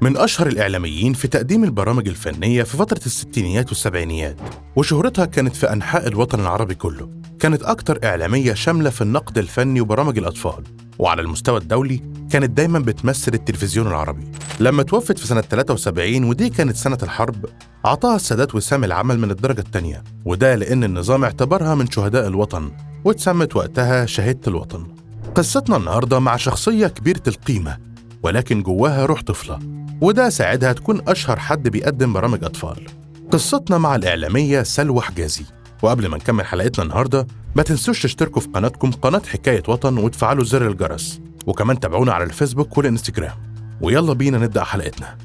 من أشهر الإعلاميين في تقديم البرامج الفنية في فترة الستينيات والسبعينيات، وشهرتها كانت في أنحاء الوطن العربي كله. كانت أكتر إعلامية شاملة في النقد الفني وبرامج الأطفال، وعلى المستوى الدولي كانت دايماً بتمثل التلفزيون العربي. لما توفت في سنة 73 ودي كانت سنة الحرب، عطاها السادات وسام العمل من الدرجة الثانية، وده لأن النظام اعتبرها من شهداء الوطن، واتسمت وقتها شهيدة الوطن. قصتنا النهاردة مع شخصية كبيرة القيمة ولكن جواها روح طفلة، وده ساعدها تكون أشهر حد بيقدم برامج أطفال. قصتنا مع الإعلامية سلوى حجازي. وقبل ما نكمل حلقتنا النهاردة، ما تنسوش تشتركوا في قناتكم قناة حكاية وطن وتفعلوا زر الجرس، وكمان تابعونا على الفيسبوك والإنستجرام. ويلا بينا نبدأ حلقتنا.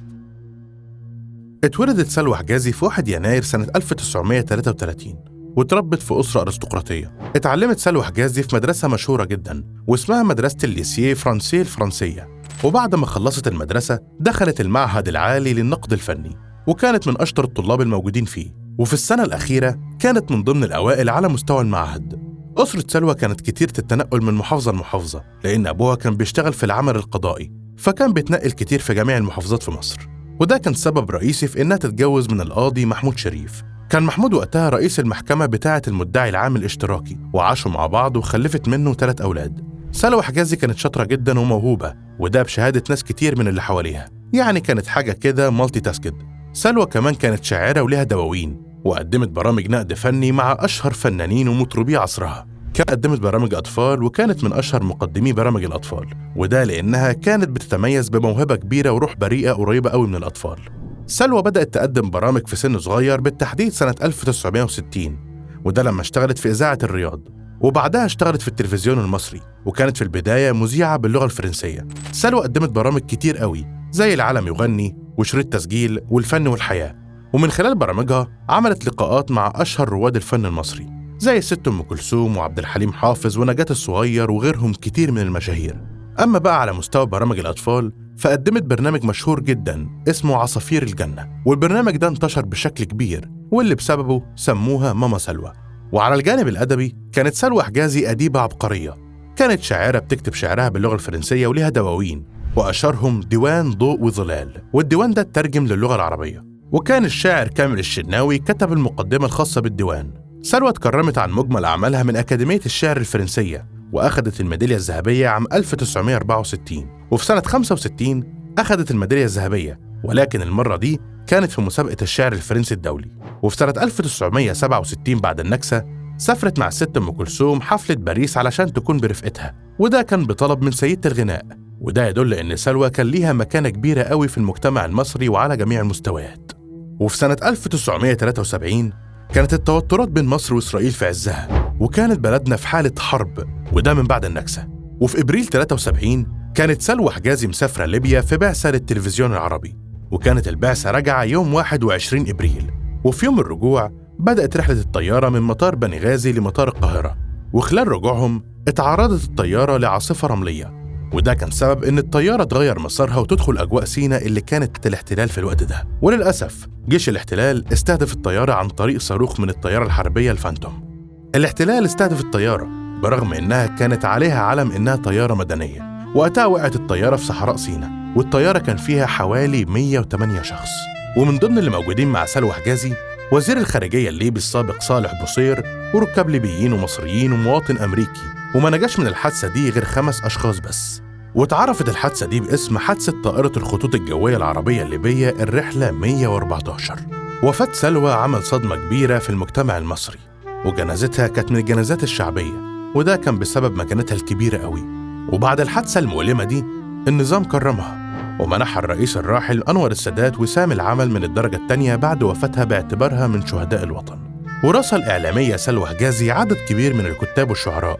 اتولدت سلوى حجازي في 1 يناير سنة 1933، وتربت في أسرة أرستقراطية. اتعلمت سلوى حجازي في مدرسة مشهورة جدا واسمها مدرسة الليسيه فرانسيه الفرنسية، وبعد ما خلصت المدرسة دخلت المعهد العالي للنقد الفني، وكانت من أشطر الطلاب الموجودين فيه، وفي السنة الأخيرة كانت من ضمن الأوائل على مستوى المعهد. أسرة سلوى كانت كتير تتنقل من محافظة لمحافظة، لأن أبوها كان بيشتغل في العمل القضائي، فكان بيتنقل كتير في جميع المحافظات في مصر، وده كان سبب رئيسي في إنها تتجوز من القاضي محمود شريف. كان محمود وقتها رئيس المحكمة بتاعة المدعي العام الاشتراكي، وعاشوا مع بعض وخلفت منه 3 أولاد. سلوى حجازي كانت شاطرة جدا وموهوبة، وده بشهادة ناس كتير من اللي حواليها، يعني كانت حاجة كده مالتي تاسكد. سلوى كمان كانت شاعرة ولها دواوين، وقدمت برامج نقد فني مع أشهر فنانين ومطربي عصرها. كانت قدمت برامج أطفال، وكانت من أشهر مقدمي برامج الأطفال، وده لأنها كانت بتتميز بموهبة كبيرة وروح بريئة قريبة قوي من الأطفال. سلوى بدأت تقدم برامج في سن صغير، بالتحديد سنة 1960، وده لما اشتغلت في إذاعة الرياض، وبعدها اشتغلت في التلفزيون المصري، وكانت في البداية مذيعة باللغة الفرنسية. سلوى قدمت برامج كتير قوي زي العالم يغني وشريط تسجيل والفن والحياة، ومن خلال برامجها عملت لقاءات مع أشهر رواد الفن المصري زي الست أم كلثوم وعبد الحليم حافظ ونجاة الصغير وغيرهم كتير من المشاهير. أما بقى على مستوى برامج الأطفال، فقدمت برنامج مشهور جدا اسمه عصافير الجنة، والبرنامج ده انتشر بشكل كبير، واللي بسببه سموها ماما سلوى. وعلى الجانب الأدبي كانت سلوى حجازي أديبة عبقرية، كانت شاعرة بتكتب شعرها باللغة الفرنسية ولها دواوين، وأشهرهم ديوان ضوء وظلال، والديوان ده اترجم للغة العربية. وكان الشاعر كامل الشناوي كتب المقدمة الخاصة بالديوان. سلوى اتكرمت عن مجمل أعمالها من أكاديمية الشعر الفرنسية، وأخذت الميدالية الذهبية عام 1964، وفي سنة 65 أخذت الميدالية الذهبية، ولكن المرة دي كانت في مسابقة الشعر الفرنسي الدولي. وفي سنة 1967 بعد النكسة سافرت مع الست أم كلثوم حفلة باريس علشان تكون برفقتها، وده كان بطلب من سيدة الغناء، وده يدل إن سلوى كان ليها مكانة كبيرة قوي في المجتمع المصري وعلى جميع المستويات. وفي سنة 1973 كانت التوترات بين مصر وإسرائيل في عزها، وكانت بلدنا في حالة حرب، وده من بعد النكسة. وفي إبريل 73 كانت سلوى حجازي مسافرة ليبيا في بعثة للتلفزيون العربي، وكانت البعثة راجعة يوم 21 إبريل، وفي يوم الرجوع بدأت رحلة الطيارة من مطار بنغازي لمطار القاهرة، وخلال رجوعهم اتعرضت الطيارة لعاصفة رملية، وده كان سبب إن الطيارة تغير مسارها وتدخل أجواء سيناء اللي كانت تحت الاحتلال في الوقت ده. وللأسف جيش الاحتلال استهدف الطيارة عن طريق صاروخ من الطيارة الحربية الفانتوم. الاحتلال استهدف الطيارة برغم إنها كانت عليها علم إنها طيارة مدنية. وقتها وقعت الطيارة في صحراء سيناء، والطيارة كان فيها حوالي 108 شخص، ومن ضمن اللي موجودين مع سلوى حجازي وزير الخارجية الليبي السابق صالح بوصير، وركاب ليبيين ومصريين ومواطن أمريكي. وما نجاش من الحادثة دي غير 5 أشخاص بس، واتعرفت الحادثة دي باسم حادثة طائرة الخطوط الجوية العربية الليبية الرحلة 114. وفاة سلوى عمل صدمة كبيرة في المجتمع المصري، وجنازتها كانت من الجنازات الشعبية، وده كان بسبب مكانتها الكبيرة قوي. وبعد الحادثة المؤلمة دي النظام كرمها ومنحها الرئيس الراحل أنور السادات وسام العمل من الدرجة الثانية بعد وفاتها باعتبارها من شهداء الوطن. وراسها الإعلامية سلوى حجازي عدد كبير من الكتاب والشعراء،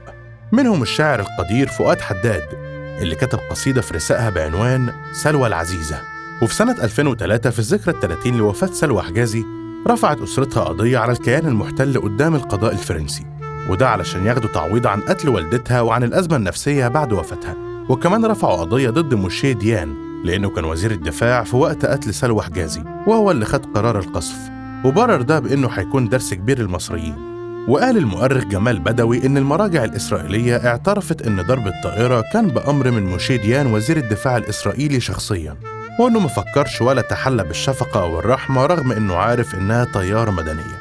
منهم الشاعر القدير فؤاد حداد اللي كتب قصيدة في رثائها بعنوان سلوى العزيزة. وفي سنة 2003 في الذكرى 30 لوفاة سلوى حجازي رفعت أسرتها قضية على الكيان المحتل قدام القضاء الفرنسي، وده علشان ياخدوا تعويض عن قتل والدتها وعن الأزمة النفسية بعد وفاتها. وكمان رفعوا قضية ضد موشيه ديان لأنه كان وزير الدفاع في وقت قتل سلوى حجازي، وهو اللي خد قرار القصف، وبرر ده بأنه هيكون درس كبير للمصريين. وقال المؤرخ جمال بدوي إن المراجع الإسرائيلية اعترفت إن ضرب الطائرة كان بأمر من موشيه ديان وزير الدفاع الإسرائيلي شخصياً، وإنه مفكرش ولا تحلى بالشفقة أو الرحمة رغم إنه عارف إنها طيارة مدنية.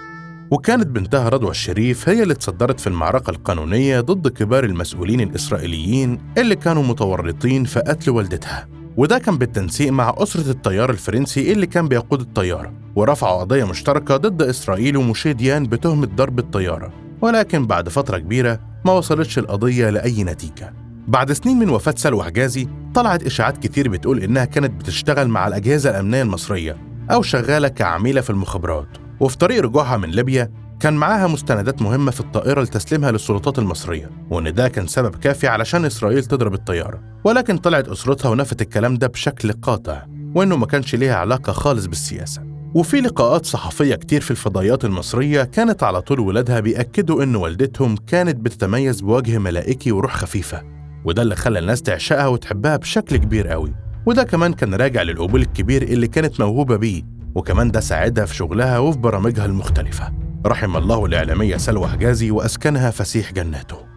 وكانت بنتها رضوى الشريف هي اللي اتصدرت في المعركة القانونية ضد كبار المسؤولين الإسرائيليين اللي كانوا متورطين في قتل والدتها، وده كان بالتنسيق مع أسرة الطيار الفرنسي اللي كان بيقود الطيارة، ورفعوا قضية مشتركة ضد إسرائيل وموشي ديان بتهمة ضرب الطيارة. ولكن بعد فترة كبيرة ما وصلتش القضية لأي نتيجة. بعد سنين من وفاة سلوى حجازي طلعت إشاعات كتير بتقول إنها كانت بتشتغل مع الأجهزة الأمنية المصرية أو شغالة كعميلة في المخابرات، وفي طريق رجوعها من ليبيا كان معاها مستندات مهمة في الطائرة لتسليمها للسلطات المصرية، وإن ده كان سبب كافي علشان إسرائيل تضرب الطيارة. ولكن طلعت أسرتها ونفت الكلام ده بشكل قاطع، وإنه ما كانش ليها علاقة خالص بالسياسة. وفي لقاءات صحفية كتير في الفضائيات المصرية كانت على طول ولادها بيأكدوا إن والدتهم كانت بتتميز بوجه ملائكي وروح خفيفة، وده اللي خلى الناس تعشقها وتحبها بشكل كبير قوي. وده كمان كان راجع للقبول الكبير اللي كانت موهوبة بيه، وكمان ده ساعدها في شغلها وفي برامجها المختلفة. رحم الله الإعلامية سلوى حجازي وأسكنها فسيح جناته.